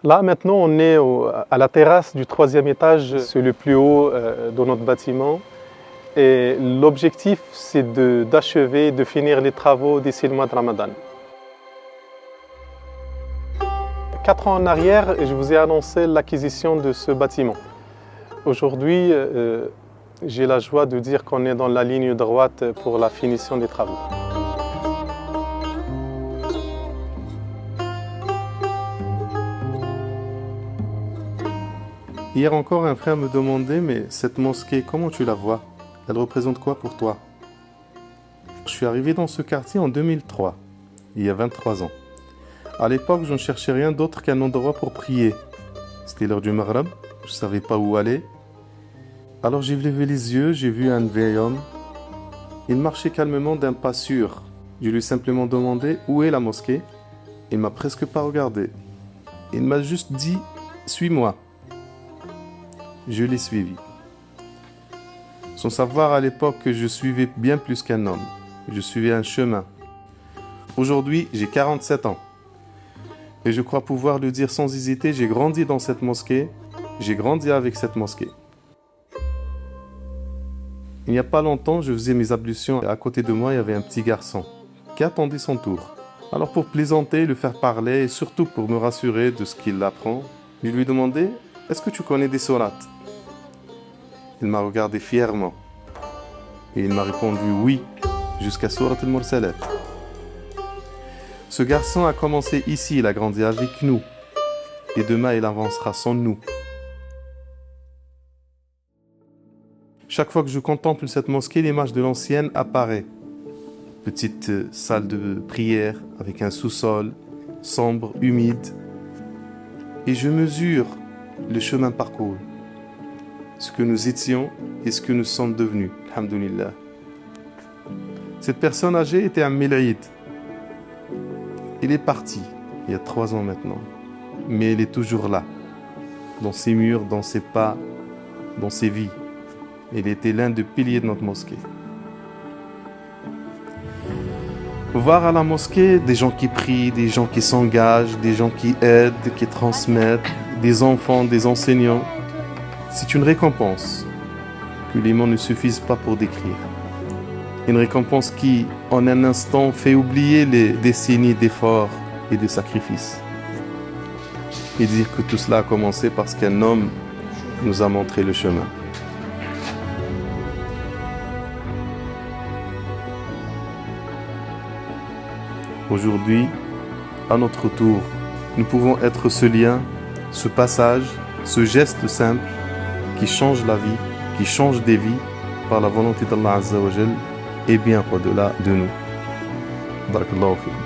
Là, maintenant, on est à la terrasse du troisième étage, c'est le plus haut de notre bâtiment. Et l'objectif, c'est d'achever, de finir les travaux d'ici le mois de Ramadan. 4 ans en arrière, je vous ai annoncé l'acquisition de ce bâtiment. Aujourd'hui, j'ai la joie de dire qu'on est dans la ligne droite pour la finition des travaux. Hier encore, un frère me demandait « Mais cette mosquée, comment tu la vois? Elle représente quoi pour toi ?» Je suis arrivé dans ce quartier en 2003, il y a 23 ans. À l'époque, je ne cherchais rien d'autre qu'un endroit pour prier. C'était l'heure du Maghreb, je ne savais pas où aller. Alors j'ai levé les yeux, j'ai vu un vieil homme. Il marchait calmement d'un pas sûr. Je lui ai simplement demandé où est la mosquée. Il m'a presque pas regardé. Il m'a juste dit « Suis-moi ». Je l'ai suivi. Sans savoir à l'époque que je suivais bien plus qu'un homme. Je suivais un chemin. Aujourd'hui, j'ai 47 ans. Et je crois pouvoir le dire sans hésiter, j'ai grandi dans cette mosquée. J'ai grandi avec cette mosquée. Il n'y a pas longtemps, je faisais mes ablutions et à côté de moi, il y avait un petit garçon qui attendait son tour. Alors pour plaisanter, le faire parler et surtout pour me rassurer de ce qu'il apprend, je lui ai demandé « Est-ce que tu connais des sourates ?» Il m'a regardé fièrement et il m'a répondu « Oui, jusqu'à Surat al-Mursalat ». Ce garçon a commencé ici, il a grandi avec nous et demain il avancera sans nous. Chaque fois que je contemple cette mosquée, l'image de l'ancienne apparaît. Petite salle de prière avec un sous-sol sombre, humide. Et je mesure le chemin parcouru. Ce que nous étions et ce que nous sommes devenus. Alhamdulillah. Cette personne âgée était un Melaïd. Il est parti il y a 3 ans maintenant. Mais il est toujours là. Dans ses murs, dans ses pas, dans ses vies. Il était l'un des piliers de notre mosquée. Voir à la mosquée des gens qui prient, des gens qui s'engagent, des gens qui aident, qui transmettent, des enfants, des enseignants, c'est une récompense que les mots ne suffisent pas pour décrire. Une récompense qui, en un instant, fait oublier les décennies d'efforts et de sacrifices. Et dire que tout cela a commencé parce qu'un homme nous a montré le chemin. Aujourd'hui, à notre tour, nous pouvons être ce lien, ce passage, ce geste simple qui change la vie, qui change des vies par la volonté d'Allah Azza wa Jal et bien au-delà de nous. Barakallahu fikum.